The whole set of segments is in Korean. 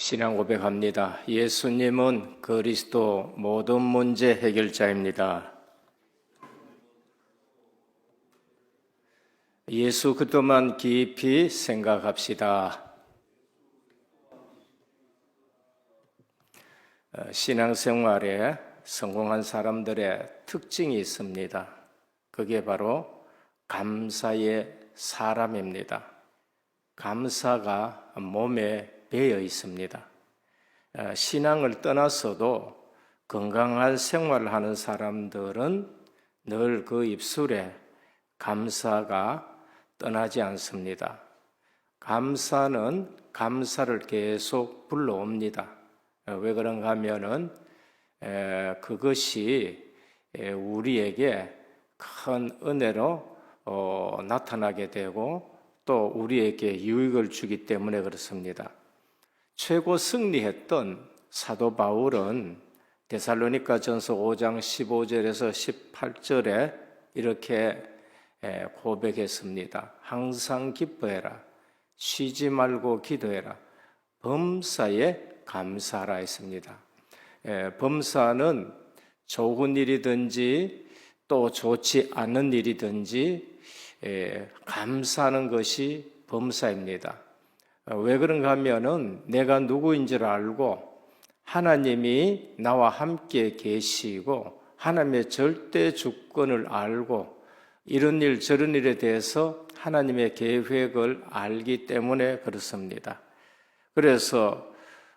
신앙 고백합니다. 예수님은 그리스도 모든 문제 해결자입니다. 예수 그리스도만 깊이 생각합시다. 신앙생활에 성공한 사람들의 특징이 있습니다. 그게 바로 감사의 사람입니다. 감사가 몸에 배어 있습니다. 신앙을 떠나서도 건강한 생활을 하는 사람들은 늘 그 입술에 감사가 떠나지 않습니다. 감사는 감사를 계속 불러옵니다. 왜 그런가 하면은 그것이 우리에게 큰 은혜로 나타나게 되고 또 우리에게 유익을 주기 때문에 그렇습니다. 최고 승리했던 사도 바울은 데살로니가전서 5장 15절에서 18절에 이렇게 고백했습니다. 항상 기뻐해라. 쉬지 말고 기도해라. 범사에 감사하라 했습니다. 범사는 좋은 일이든지 또 좋지 않은 일이든지 감사하는 것이 범사입니다. 왜 그런가 하면은 내가 누구인지를 알고 하나님이 나와 함께 계시고 하나님의 절대 주권을 알고 이런 일 저런 일에 대해서 하나님의 계획을 알기 때문에 그렇습니다. 그래서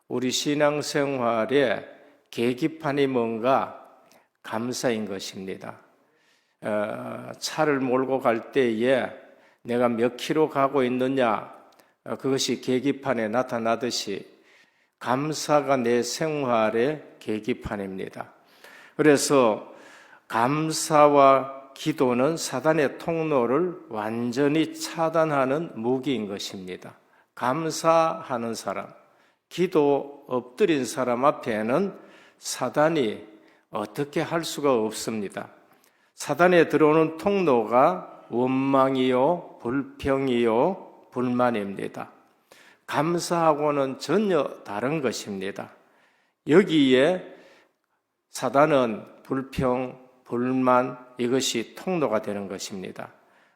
우리 신앙생활의 계기판이 뭔가 감사인 것입니다. 차를 몰고 갈 때에 내가 몇 킬로 가고 있느냐 그것이 계기판에 나타나듯이 감사가 내 생활의 계기판입니다. 그래서 감사와 기도는 사단의 통로를 완전히 차단하는 무기인 것입니다. 감사하는 사람, 기도 엎드린 사람 앞에는 사단이 어떻게 할 수가 없습니다. 사단에 들어오는 통로가 원망이요, 불평이요, 불만입니다. 감사하고는 전혀 다른 것입니다. 여기에 사단은 불평, 불만 이것이 통로가 되는 것입니다.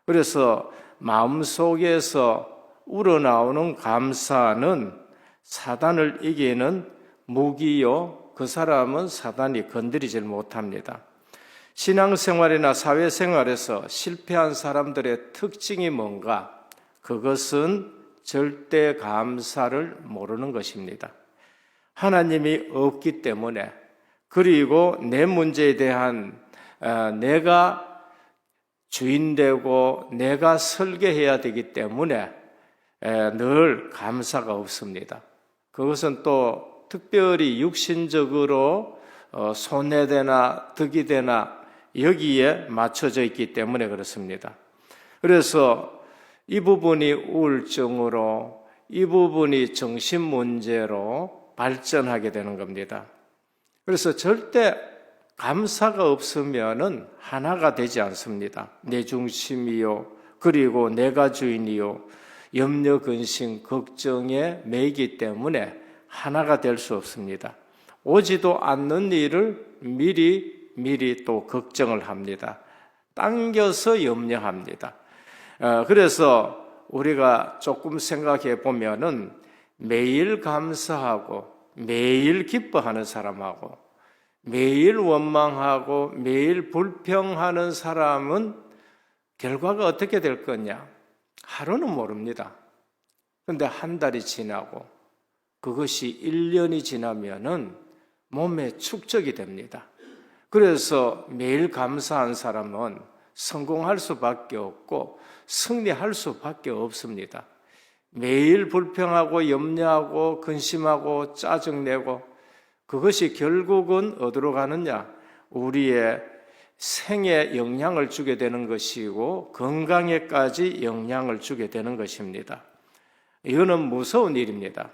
그래서 마음속에서 우러나오는 감사는 사단을 이기는 무기요, 그 사람은 사단이 건드리질 못합니다. 신앙생활이나 사회생활에서 실패한 사람들의 특징이 뭔가? 그것은 절대 감사를 모르는 것입니다. 하나님이 없기 때문에 그리고 내 문제에 대한 내가 주인되고 내가 설계해야 되기 때문에 늘 감사가 없습니다. 그것은 또 특별히 육신적으로 손해되나 득이 되나 여기에 맞춰져 있기 때문에 그렇습니다. 그래서 이 부분이 우울증으로 이 부분이 정신 문제로 발전하게 되는 겁니다. 그래서 절대 감사가 없으면은 하나가 되지 않습니다. 내 중심이요, 그리고 내가 주인이요, 염려, 근심, 걱정에 매이기 때문에 하나가 될 수 없습니다. 오지도 않는 일을 미리 또 걱정을 합니다. 당겨서 염려합니다. 그래서 우리가 조금 생각해 보면은 매일 감사하고 매일 기뻐하는 사람하고 매일 원망하고 매일 불평하는 사람은 결과가 어떻게 될 거냐? 하루는 모릅니다. 그런데 한 달이 지나고 그것이 1년이 지나면은 몸에 축적이 됩니다. 그래서 매일 감사한 사람은 성공할 수밖에 없고 승리할 수밖에 없습니다. 매일 불평하고 염려하고 근심하고 짜증내고 그것이 결국은 어디로 가느냐? 우리의 생에 영향을 주게 되는 것이고 건강에까지 영향을 주게 되는 것입니다. 이거는 무서운 일입니다.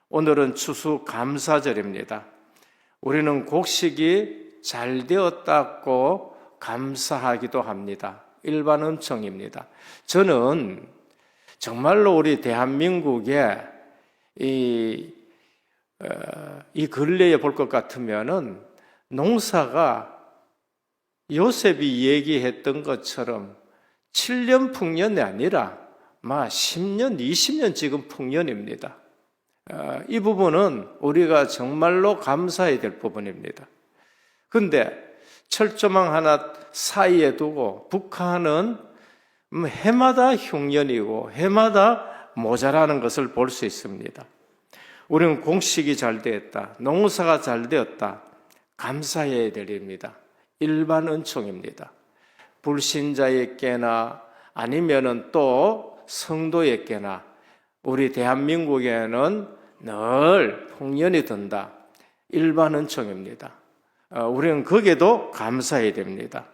오늘은 추수감사절입니다. 우리는 곡식이 잘 되었다고 감사하기도 합니다. 일반 음성입니다. 저는 정말로 우리 대한민국에 이 이 근래에 볼 것 같으면은 농사가 요셉이 얘기했던 것처럼 7년 풍년이 아니라 10년, 20년 지금 풍년입니다. 이 부분은 우리가 정말로 감사해야 될 부분입니다. 그런데 철조망 하나 사이에 두고 북한은 해마다 흉년이고 해마다 모자라는 것을 볼 수 있습니다. 우리는 공식이 잘 되었다, 농사가 잘 되었다, 감사해야 될 일입니다. 일반 은총입니다. 불신자에게나 아니면은 또 성도에게나 우리 대한민국에는 늘 풍년이 든다. 일반 은총입니다. 우리는 거기에도 감사해야 됩니다.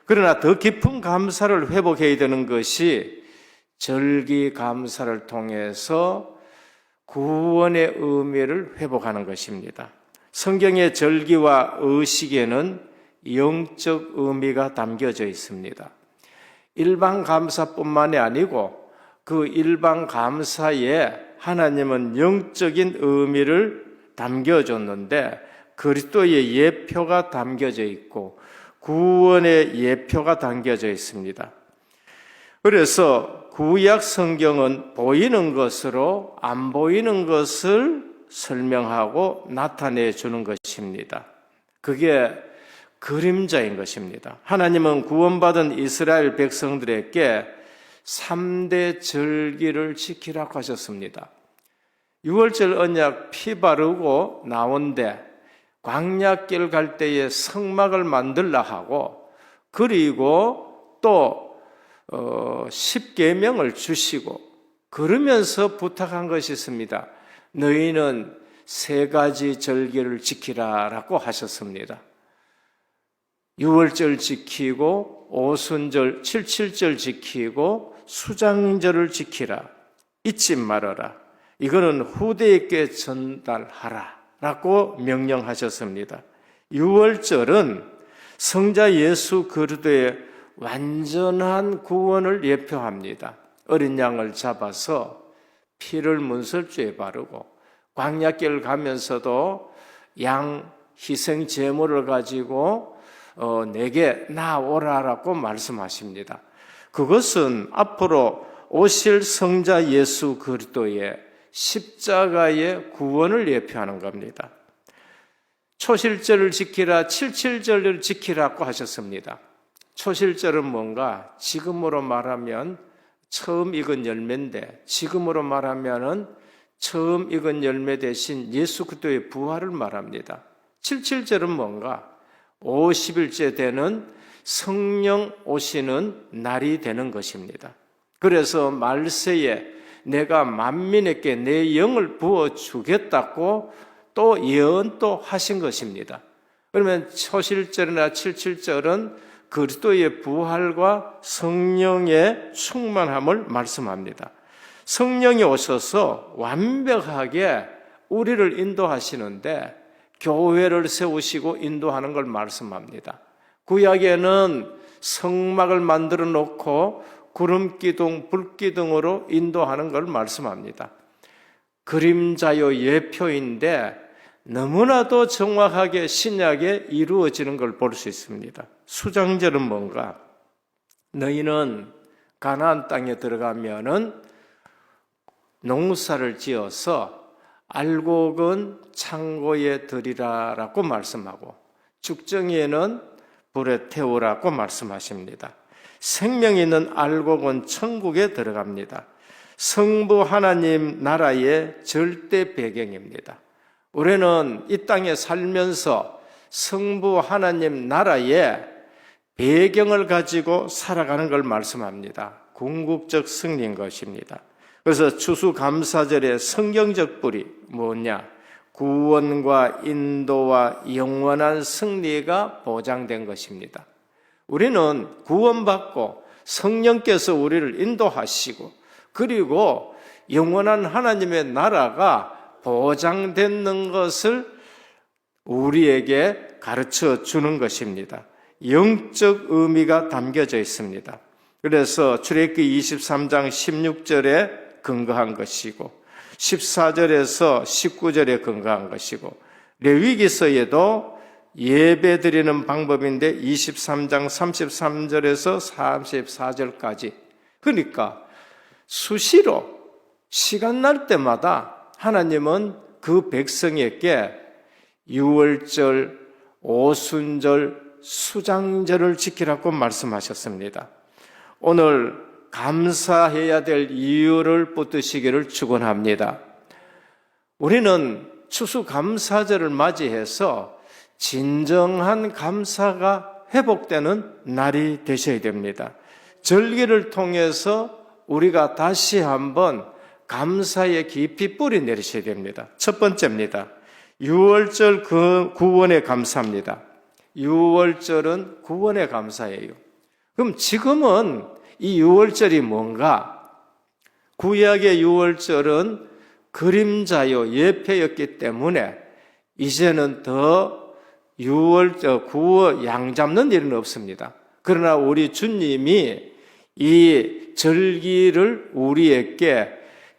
그러나 더 깊은 감사를 회복해야 되는 것이 절기 감사를 통해서 구원의 의미를 회복하는 것입니다. 성경의 절기와 의식에는 영적 의미가 담겨져 있습니다. 일반 감사뿐만이 아니고 그 일반 감사에 하나님은 영적인 의미를 담겨줬는데 그리스도의 예표가 담겨져 있고 구원의 예표가 담겨져 있습니다. 그래서 구약 성경은 보이는 것으로 안 보이는 것을 설명하고 나타내 주는 것입니다. 그게 그림자인 것입니다. 하나님은 구원받은 이스라엘 백성들에게 3대 절기를 지키라고 하셨습니다. 6월절 언약 피 바르고 나온데 광야길 갈 때에 성막을 만들라 하고 그리고 또 10계명을 주시고 그러면서 부탁한 것이 있습니다. 너희는 3가지 절기를 지키라라고 하셨습니다. 6월절 지키고 오순절, 77절 지키고 수장절을 지키라. 잊지 말아라. 이거는 후대에게 전달하라 라고 명령하셨습니다. 6월절은 성자 예수 그리스도의 완전한 구원을 예표합니다. 어린 양을 잡아서 피를 문설주에 바르고 광야길 가면서도 양 희생 제물을 가지고 내게 나오라라고 말씀하십니다. 그것은 앞으로 오실 성자 예수 그리스도의 십자가의 구원을 예표하는 겁니다. 초실절을 지키라, 77절을 지키라고 하셨습니다. 초실절은 뭔가 지금으로 말하면 처음 익은 열매인데 지금으로 말하면은 처음 익은 열매 대신 예수 그리스도의 부활을 말합니다. 77절은 뭔가 50일째 되는 성령 오시는 날이 되는 것입니다. 그래서 말세에 내가 만민에게 내 영을 부어주겠다고 또 예언도 하신 것입니다. 그러면 초실절이나 77절은 그리스도의 부활과 성령의 충만함을 말씀합니다. 성령이 오셔서 완벽하게 우리를 인도하시는데 교회를 세우시고 인도하는 걸 말씀합니다. 구약에는 성막을 만들어 놓고 구름기둥, 불기둥으로 인도하는 걸 말씀합니다. 그림자요 예표인데 너무나도 정확하게 신약에 이루어지는 걸 볼 수 있습니다. 수장절은 뭔가? 너희는 가나안 땅에 들어가면은 농사를 지어서 알곡은 창고에 들이라라고 말씀하고 죽정이에는 불에 태우라고 말씀하십니다. 생명 있는 알곡은 천국에 들어갑니다. 성부 하나님 나라의 절대 배경입니다. 우리는 이 땅에 살면서 성부 하나님 나라의 배경을 가지고 살아가는 걸 말씀합니다. 궁극적 승리인 것입니다. 그래서 추수감사절의 성경적 뿌리 뭐냐? 구원과 인도와 영원한 승리가 보장된 것입니다. 우리는 구원받고 성령께서 우리를 인도하시고 그리고 영원한 하나님의 나라가 보장되는 것을 우리에게 가르쳐 주는 것입니다. 영적 의미가 담겨져 있습니다. 그래서 출애굽기 23장 16절에 근거한 것이고 14절에서 19절에 건강한 것이고, 레위기서에도 예배 드리는 방법인데 23장 33절에서 34절까지, 그러니까 수시로 시간 날 때마다 하나님은 그 백성에게 유월절, 오순절, 수장절을 지키라고 말씀하셨습니다. 오늘 감사해야 될 이유를 붙드시기를 축원합니다. 우리는 추수감사절을 맞이해서 진정한 감사가 회복되는 날이 되셔야 됩니다. 절기를 통해서 우리가 다시 한번 감사의 깊이 뿌리 내리셔야 됩니다. 첫 번째입니다. 유월절 구원에 감사합니다. 유월절은 구원에 감사해요. 그럼 지금은 이 유월절이 뭔가? 구약의 유월절은 그림자요, 예표였기 때문에 이제는 더 구워 양 잡는 일은 없습니다. 그러나 우리 주님이 이 절기를 우리에게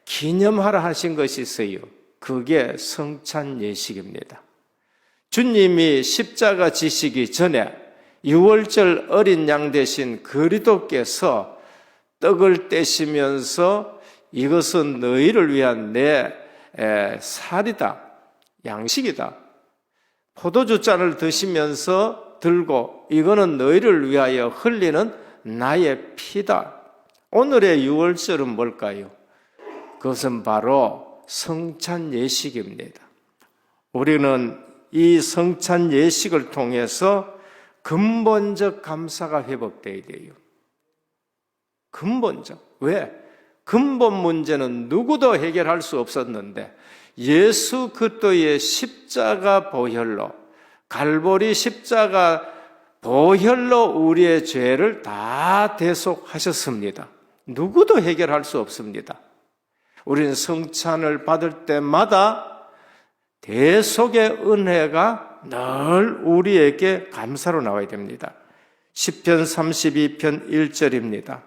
기념하라 하신 것이 있어요. 그게 성찬 예식입니다. 주님이 십자가 지시기 전에 유월절 어린 양 대신 그리스도께서 떡을 떼시면서 이것은 너희를 위한 내 살이다, 양식이다. 포도주 잔을 드시면서 들고 이거는 너희를 위하여 흘리는 나의 피다. 오늘의 유월절은 뭘까요? 그것은 바로 성찬 예식입니다. 우리는 이 성찬 예식을 통해서 근본적 감사가 회복되어야 돼요. 근본적. 왜? 근본 문제는 누구도 해결할 수 없었는데 예수 그리스도의 십자가 보혈로, 갈보리 십자가 보혈로 우리의 죄를 다 대속하셨습니다. 누구도 해결할 수 없습니다. 우리는 성찬을 받을 때마다 대속의 은혜가 늘 우리에게 감사로 나와야 됩니다. 시편 32편 1절입니다.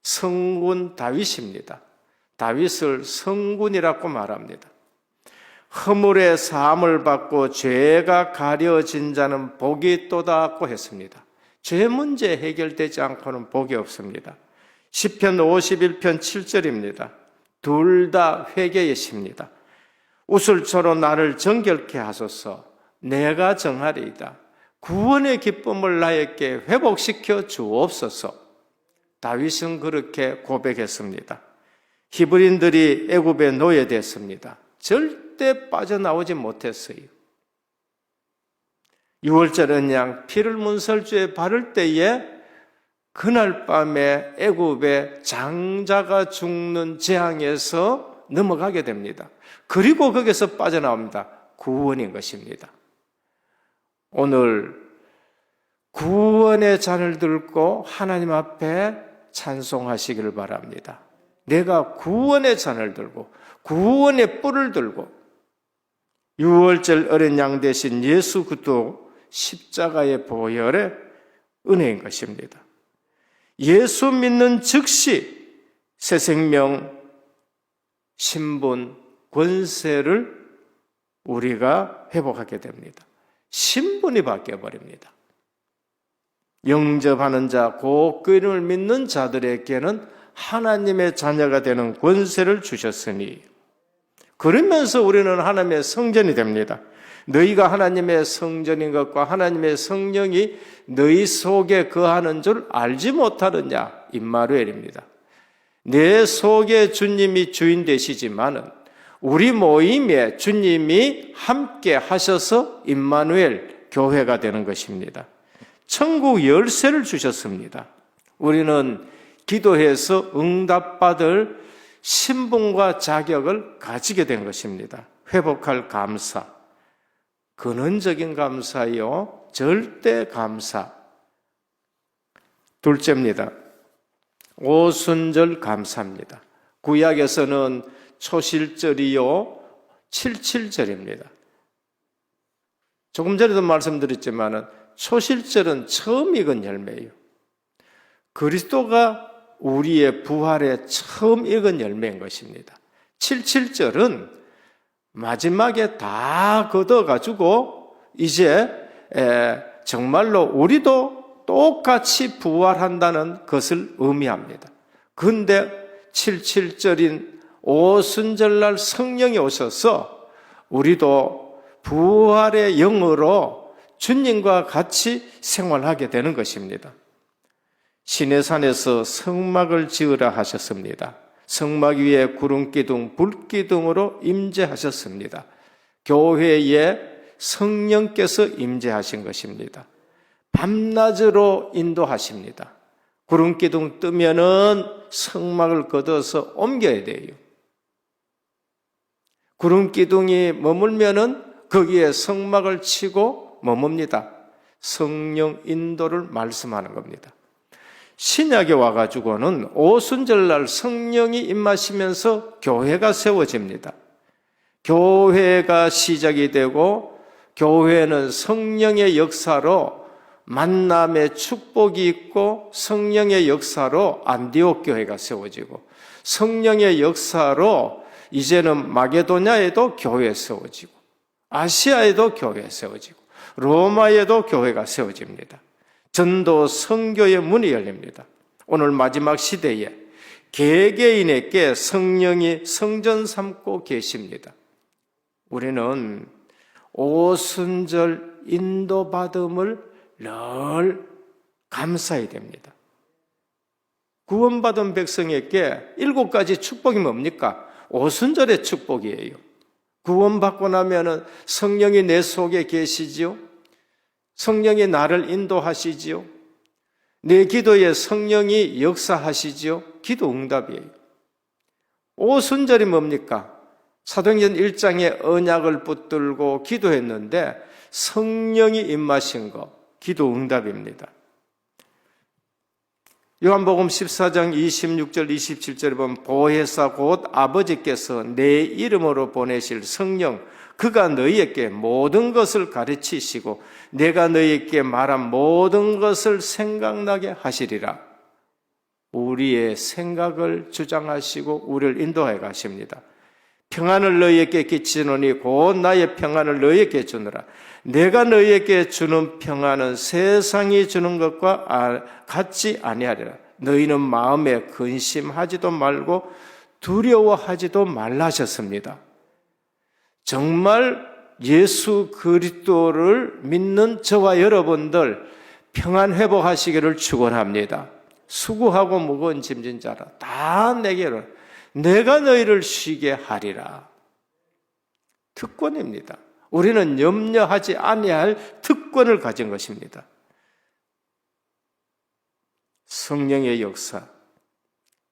성군 다윗입니다. 다윗을 성군이라고 말합니다. 허물의 사함을 받고 죄가 가려진 자는 복이 있도다고 했습니다. 죄 문제 해결되지 않고는 복이 없습니다. 시편 51편 7절입니다. 둘 다 회개이십니다. 우슬초로 나를 정결케 하소서. 내가 정하리이다. 구원의 기쁨을 나에게 회복시켜 주옵소서. 다윗은 그렇게 고백했습니다. 히브리인들이 애굽에 노예됐습니다. 절대 빠져나오지 못했어요. 유월절은 양 피를 문설주에 바를 때에 그날 밤에 애굽의 장자가 죽는 재앙에서 넘어가게 됩니다. 그리고 거기서 빠져나옵니다. 구원인 것입니다. 오늘 구원의 잔을 들고 하나님 앞에 찬송하시기를 바랍니다. 내가 구원의 잔을 들고 구원의 뿔을 들고 유월절 어린 양 대신 예수 그리스도 십자가의 보혈의 은혜인 것입니다. 예수 믿는 즉시 새 생명, 신분, 권세를 우리가 회복하게 됩니다. 신분이 바뀌어버립니다. 영접하는 자, 그 그를 믿는 자들에게는 하나님의 자녀가 되는 권세를 주셨으니, 그러면서 우리는 하나님의 성전이 됩니다. 너희가 하나님의 성전인 것과 하나님의 성령이 너희 속에 거하는 줄 알지 못하느냐? 임마누엘입니다. 내 속에 주님이 주인 되시지만은 우리 모임에 주님이 함께 하셔서 임마누엘 교회가 되는 것입니다. 천국 열쇠를 주셨습니다. 우리는 기도해서 응답받을 신분과 자격을 가지게 된 것입니다. 회복할 감사, 근원적인 감사요, 절대 감사. 둘째입니다. 오순절 감사입니다. 구약에서는 초실절이요, 칠칠절입니다. 조금 전에도 말씀드렸지만은 초실절은 처음 익은 열매예요. 그리스도가 우리의 부활에 처음 익은 열매인 것입니다. 77절은 마지막에 다 걷어가지고 이제 정말로 우리도 똑같이 부활한다는 것을 의미합니다. 그런데 77절인 오순절날 성령이 오셔서 우리도 부활의 영으로 주님과 같이 생활하게 되는 것입니다. 시내산에서 성막을 지으라 하셨습니다. 성막 위에 구름기둥, 불기둥으로 임재하셨습니다. 교회에 성령께서 임재하신 것입니다. 밤낮으로 인도하십니다. 구름기둥 뜨면은 성막을 걷어서 옮겨야 돼요. 구름기둥이 머물면은 거기에 성막을 치고 머뭅니다. 성령 인도를 말씀하는 겁니다. 신약에 와가지고는 오순절날 성령이 임하시면서 교회가 세워집니다. 교회가 시작이 되고 교회는 성령의 역사로 만남의 축복이 있고 성령의 역사로 안디옥 교회가 세워지고 성령의 역사로 이제는 마게도냐에도 교회 세워지고 아시아에도 교회 세워지고 로마에도 교회가 세워집니다. 전도 선교의 문이 열립니다. 오늘 마지막 시대에 개개인에게 성령이 성전 삼고 계십니다. 우리는 오순절 인도받음을 늘 감사해야 됩니다. 구원받은 백성에게 7가지 축복이 뭡니까? 오순절의 축복이에요. 구원받고 나면은 성령이 내 속에 계시지요. 성령이 나를 인도하시지요. 내 기도에 성령이 역사하시지요. 기도 응답이에요. 오순절이 뭡니까? 사도행전 1장에 언약을 붙들고 기도했는데 성령이 임하신 것, 기도 응답입니다. 요한복음 14장 26절 27절에 보면 보혜사 곧 아버지께서 내 이름으로 보내실 성령 그가 너희에게 모든 것을 가르치시고 내가 너희에게 말한 모든 것을 생각나게 하시리라. 우리의 생각을 주장하시고 우리를 인도해 가십니다. 평안을 너희에게 끼치노니 곧 나의 평안을 너희에게 주느라. 내가 너희에게 주는 평안은 세상이 주는 것과 같지 아니하리라. 너희는 마음에 근심하지도 말고 두려워하지도 말라 하셨습니다. 정말 예수 그리스도를 믿는 저와 여러분들 평안 회복하시기를 축원합니다. 수고하고 무거운 짐진 자라 다 내게로 내가 너희를 쉬게 하리라. 특권입니다. 우리는 염려하지 아니할 특권을 가진 것입니다. 성령의 역사.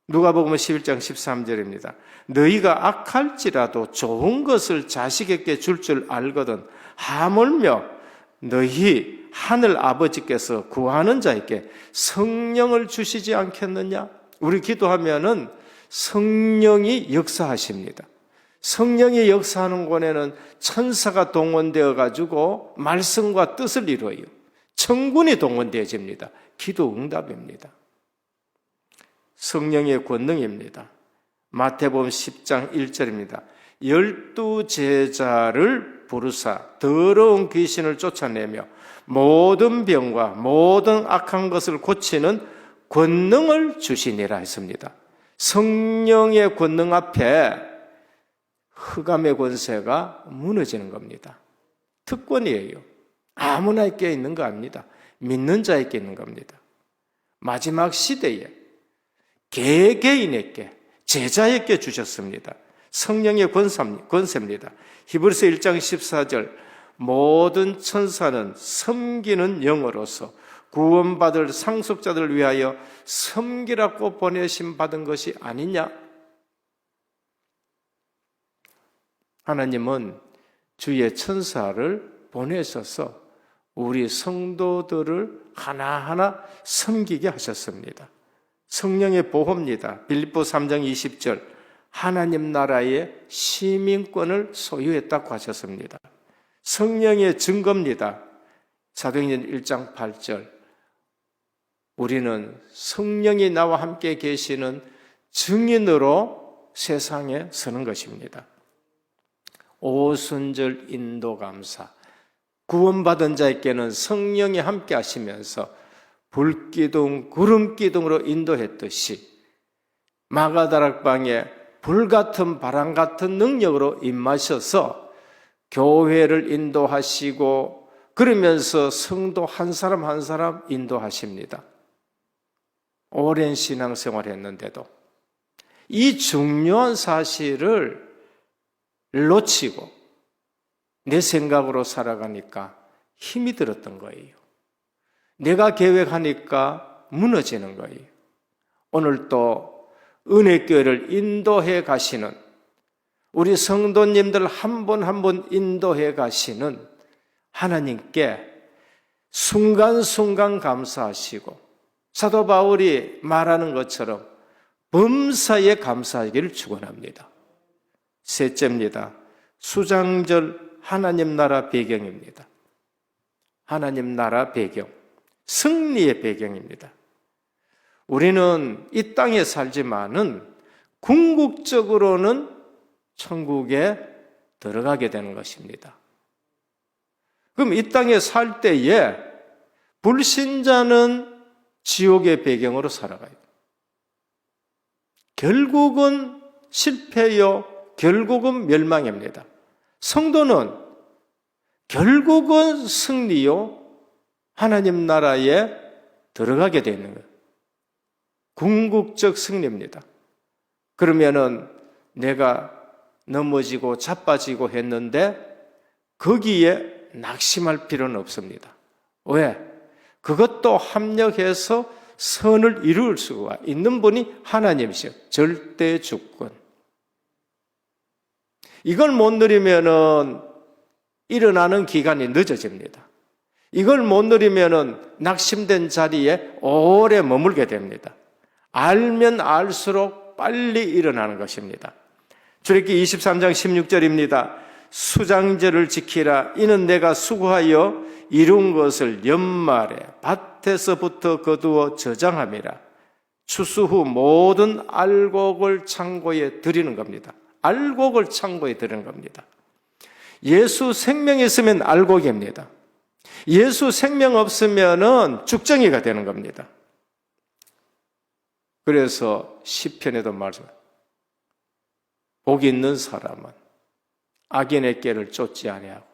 누가복음 11장 13절입니다. 너희가 악할지라도 좋은 것을 자식에게 줄 줄 알거든 하물며 너희 하늘 아버지께서 구하는 자에게 성령을 주시지 않겠느냐? 우리 기도하면은 성령이 역사하십니다. 성령이 역사하는 곳에는 천사가 동원되어 가지고 말씀과 뜻을 이루어요. 천군이 동원되어집니다. 기도 응답입니다. 성령의 권능입니다. 마태복음 10장 1절입니다. 12제자를 부르사 더러운 귀신을 쫓아내며 모든 병과 모든 악한 것을 고치는 권능을 주시니라 했습니다. 성령의 권능 앞에 흑암의 권세가 무너지는 겁니다. 특권이에요. 아무나에게 있는 거 아닙니다. 믿는 자에게 있는 겁니다. 마지막 시대에 개개인에게 제자에게 주셨습니다. 성령의 권세입니다. 히브리서 1장 14절 모든 천사는 섬기는 영으로서 구원받을 상속자들을 위하여 섬기라고 보내심 받은 것이 아니냐? 하나님은 주의 천사를 보내셔서 우리 성도들을 하나하나 섬기게 하셨습니다. 성령의 보호입니다. 빌립보 3장 20절 하나님 나라의 시민권을 소유했다고 하셨습니다. 성령의 증거입니다. 사도행전 1장 8절 우리는 성령이 나와 함께 계시는 증인으로 세상에 서는 것입니다. 오순절 인도 감사. 구원받은 자에게는 성령이 함께 하시면서 불기둥, 구름기둥으로 인도했듯이 마가다락방에 불같은 바람 같은 능력으로 임하셔서 교회를 인도하시고 그러면서 성도 한 사람 한 사람 인도하십니다. 오랜 신앙생활을 했는데도 이 중요한 사실을 놓치고 내 생각으로 살아가니까 힘이 들었던 거예요. 내가 계획하니까 무너지는 거예요. 오늘 또 은혜교회를 인도해 가시는 우리 성도님들 한 분 한 분 인도해 가시는 하나님께 순간순간 감사하시고 사도 바울이 말하는 것처럼 범사에 감사하기를 축원합니다. 셋째입니다. 수장절 하나님 나라 배경입니다. 하나님 나라 배경, 승리의 배경입니다. 우리는 이 땅에 살지만은 궁극적으로는 천국에 들어가게 되는 것입니다. 그럼 이 땅에 살 때에 불신자는 지옥의 배경으로 살아가요. 결국은 실패요, 결국은 멸망입니다. 성도는 결국은 승리요, 하나님 나라에 들어가게 되는 거예요. 궁극적 승리입니다. 그러면은 내가 넘어지고 자빠지고 했는데 거기에 낙심할 필요는 없습니다. 왜? 그것도 합력해서 선을 이룰 수가 있는 분이 하나님이시요. 절대 주권. 이걸 못 누리면은 일어나는 기간이 늦어집니다. 이걸 못 누리면은 낙심된 자리에 오래 머물게 됩니다. 알면 알수록 빨리 일어나는 것입니다. 출애굽기 23장 16절입니다. 수장절을 지키라. 이는 내가 수고하여 이룬 것을 연말에 밭에서부터 거두어 저장함이라. 추수 후 모든 알곡을 창고에 드리는 겁니다. 알곡을 창고에 드리는 겁니다. 예수 생명이 있으면 알곡입니다. 예수 생명 없으면은 죽정이가 되는 겁니다. 그래서 시편에도 말씀합니다. 복이 있는 사람은 악인의 길을 쫓지 아니하고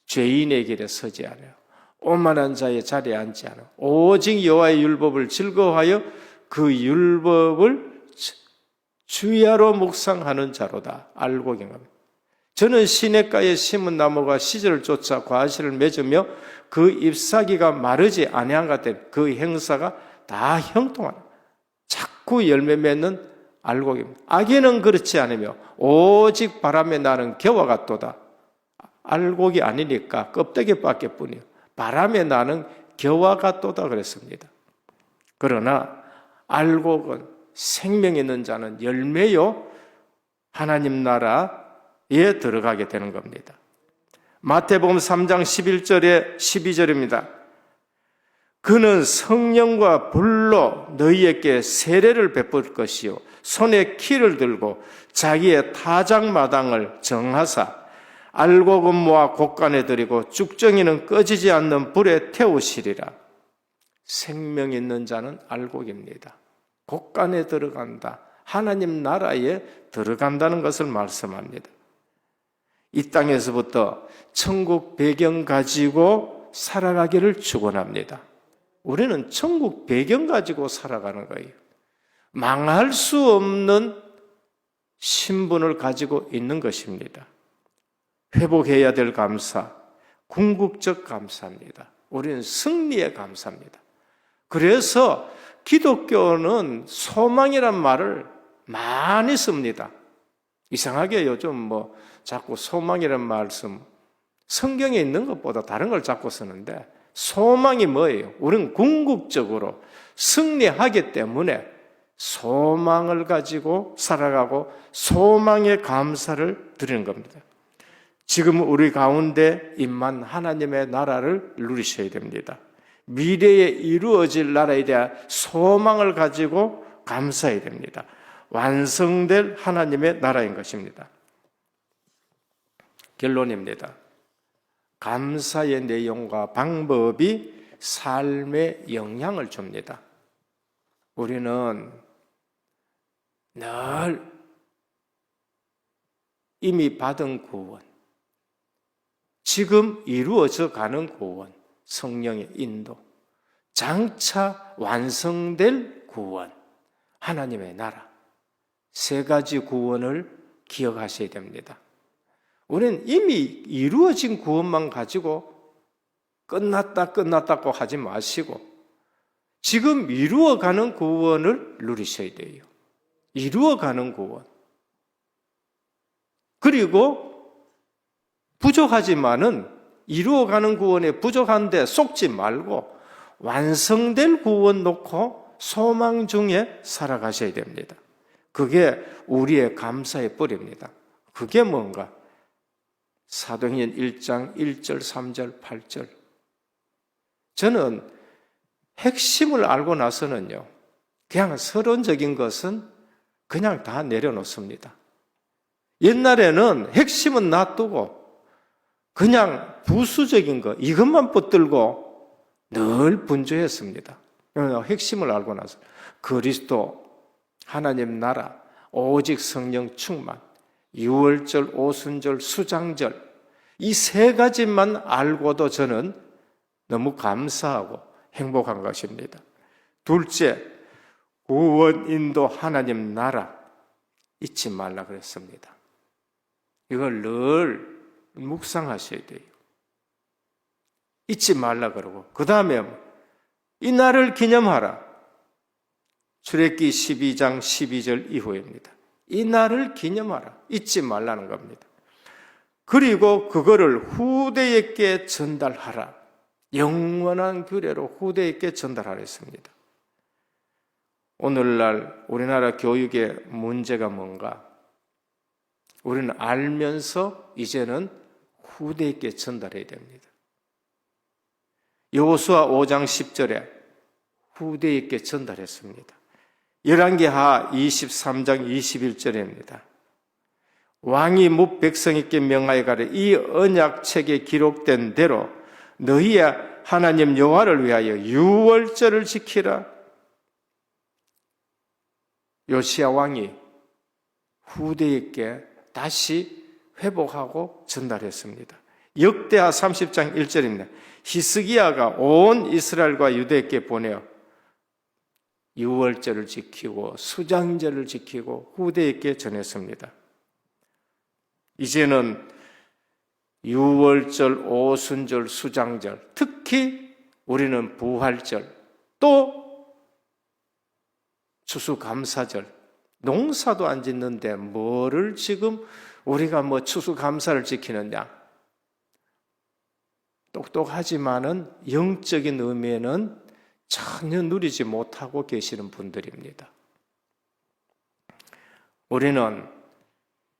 죄인의 길에 서지 아니하고 오만한 자의 자리에 앉지 않아 오직 여호와의 율법을 즐거워하여 그 율법을 주야로 묵상하는 자로다. 알곡인 겁니다. 저는 시냇가에 심은 나무가 시절을 쫓아 과실을 맺으며 그 잎사귀가 마르지 아니한 것 같은 그 행사가 다 형통하다. 자꾸 열매 맺는 알곡입니다. 악인은 그렇지 않으며 오직 바람에 나는 겨와 같도다. 알곡이 아니니까 껍데기밖에 뿐이요. 바람에 나는 겨와 같도다 그랬습니다. 그러나 알곡은 생명 있는 자는 열매요 하나님 나라에 들어가게 되는 겁니다. 마태복음 3장 11절에 12절입니다. 그는 성령과 불로 너희에게 세례를 베풀 것이요 손에 키를 들고 자기의 타작마당을 정하사 알곡은 모아 곳간에 들이고 죽정이는 꺼지지 않는 불에 태우시리라. 생명 있는 자는 알곡입니다. 곳간에 들어간다. 하나님 나라에 들어간다는 것을 말씀합니다. 이 땅에서부터 천국 배경 가지고 살아가기를 축원합니다. 우리는 천국 배경 가지고 살아가는 거예요. 망할 수 없는 신분을 가지고 있는 것입니다. 회복해야 될 감사, 궁극적 감사입니다. 우리는 승리에 감사합니다. 그래서 기독교는 소망이란 말을 많이 씁니다. 이상하게 요즘 자꾸 소망이란 말씀 성경에 있는 것보다 다른 걸 자꾸 쓰는데 소망이 뭐예요? 우리는 궁극적으로 승리하기 때문에 소망을 가지고 살아가고 소망에 감사를 드리는 겁니다. 지금 우리 가운데 임한 하나님의 나라를 누리셔야 됩니다. 미래에 이루어질 나라에 대한 소망을 가지고 감사해야 됩니다. 완성될 하나님의 나라인 것입니다. 결론입니다. 감사의 내용과 방법이 삶에 영향을 줍니다. 우리는 늘 이미 받은 구원, 지금 이루어져 가는 구원, 성령의 인도, 장차 완성될 구원, 하나님의 나라, 세 가지 구원을 기억하셔야 됩니다. 우리는 이미 이루어진 구원만 가지고 끝났다고 하지 마시고 지금 이루어가는 구원을 누리셔야 돼요. 이루어가는 구원. 그리고 부족하지만은 이루어가는 구원에 부족한데 속지 말고 완성될 구원 놓고 소망 중에 살아가셔야 됩니다. 그게 우리의 감사의 뿌리입니다. 그게 뭔가? 사도행전 1장 1절, 3절, 8절. 저는 핵심을 알고 나서는요, 그냥 서론적인 것은 그냥 다 내려놓습니다. 옛날에는 핵심은 놔두고 그냥 부수적인 거, 이것만 붙들고 늘 분주했습니다. 핵심을 알고 나서 그리스도, 하나님 나라, 오직 성령 충만, 유월절, 오순절, 수장절, 이 세 가지만 알고도 저는 너무 감사하고 행복한 것입니다. 둘째, 구원, 인도, 하나님 나라 잊지 말라 그랬습니다. 이걸 늘 묵상하셔야 돼요. 잊지 말라 그러고, 그 다음에 이 날을 기념하라. 출애굽기 12장 12절 이후입니다. 이 날을 기념하라. 잊지 말라는 겁니다. 그리고 그거를 후대에게 전달하라. 영원한 규례로 후대에게 전달하라 했습니다. 오늘날 우리나라 교육의 문제가 뭔가? 우리는 알면서 이제는 후대에게 전달해야 됩니다. 여호수아 5장 10절에 후대에게 전달했습니다. 열왕기하 23장 21절입니다. 왕이 뭇 백성에게 명하여 가되 이 언약책에 기록된 대로 너희의 하나님 여호와를 위하여 유월절을 지키라. 요시야 왕이 후대에게 다시 회복하고 전달했습니다. 역대하 30장 1절입니다. 히스기야가 온 이스라엘과 유대에게 보내어 유월절을 지키고 수장절을 지키고 후대에게 전했습니다. 이제는 유월절, 오순절, 수장절, 특히 우리는 부활절, 또 추수감사절, 농사도 안 짓는데 뭐를 지금 우리가 추수감사를 지키느냐? 똑똑하지만은 영적인 의미에는 전혀 누리지 못하고 계시는 분들입니다. 우리는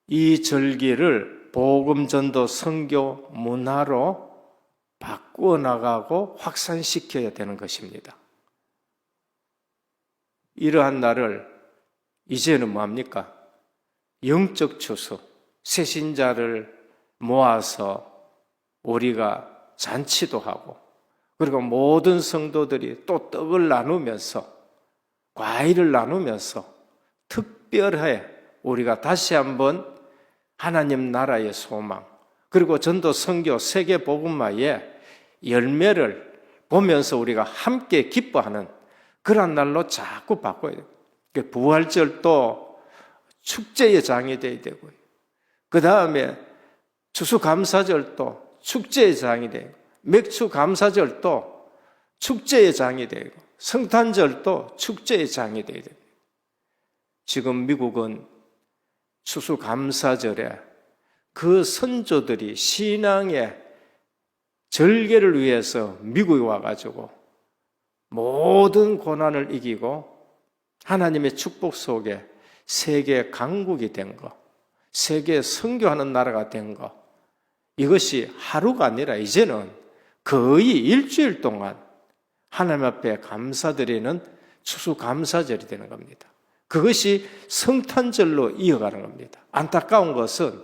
이 절기를 복음 전도 선교 문화로 바꾸어 나가고 확산시켜야 되는 것입니다. 이러한 날을 이제는 뭡니까? 영적 추수, 새신자를 모아서 우리가 잔치도 하고, 그리고 모든 성도들이 또 떡을 나누면서, 과일을 나누면서 특별히 우리가 다시 한번 하나님 나라의 소망, 그리고 전도 선교 세계 복음화의 열매를 보면서 우리가 함께 기뻐하는 그런 날로 자꾸 바꿔야 돼요. 부활절도 축제의 장이 되어야 되고요. 그 다음에 추수감사절도 축제의 장이 되고, 맥주감사절도 축제의 장이 되고, 성탄절도 축제의 장이 되어야 됩니다. 지금 미국은 추수감사절에 그 선조들이 신앙의 절개를 위해서 미국에 와가지고 모든 고난을 이기고 하나님의 축복 속에 세계 강국이 된 거, 세계 선교하는 나라가 된 거, 이것이 하루가 아니라 이제는 거의 일주일 동안 하나님 앞에 감사드리는 추수감사절이 되는 겁니다. 그것이 성탄절로 이어가는 겁니다. 안타까운 것은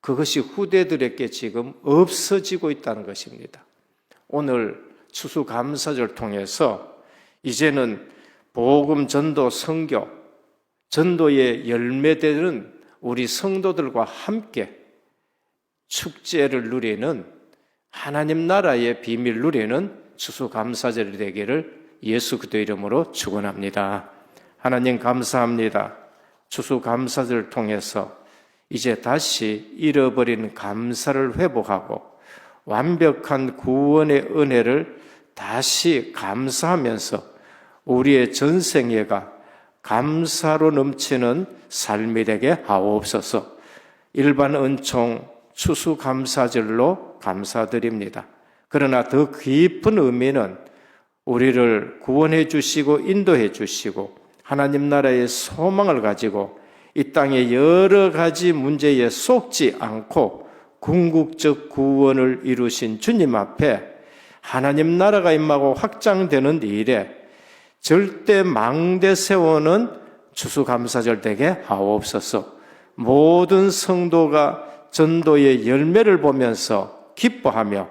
그것이 후대들에게 지금 없어지고 있다는 것입니다. 오늘 추수감사절 통해서 이제는 복음 전도 선교, 전도의 열매되는 우리 성도들과 함께 축제를 누리는 하나님 나라의 비밀 누리는 추수감사절이 되기를 예수 그리스도 이름으로 축원합니다. 하나님 감사합니다. 추수감사절을 통해서 이제 다시 잃어버린 감사를 회복하고 완벽한 구원의 은혜를 다시 감사하면서 우리의 전생애가 감사로 넘치는 삶이 되게 하옵소서. 일반 은총 추수감사절로 감사드립니다. 그러나 더 깊은 의미는 우리를 구원해 주시고 인도해 주시고 하나님 나라의 소망을 가지고 이 땅의 여러 가지 문제에 속지 않고 궁극적 구원을 이루신 주님 앞에 하나님 나라가 임하고 확장되는 일에 절대 망대 세우는 추수감사절 되게 하옵소서. 모든 성도가 전도의 열매를 보면서 기뻐하며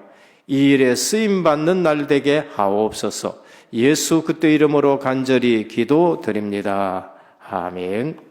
이 일에 쓰임받는 날 되게 하옵소서. 예수 그리스도 이름으로 간절히 기도드립니다. 아멘.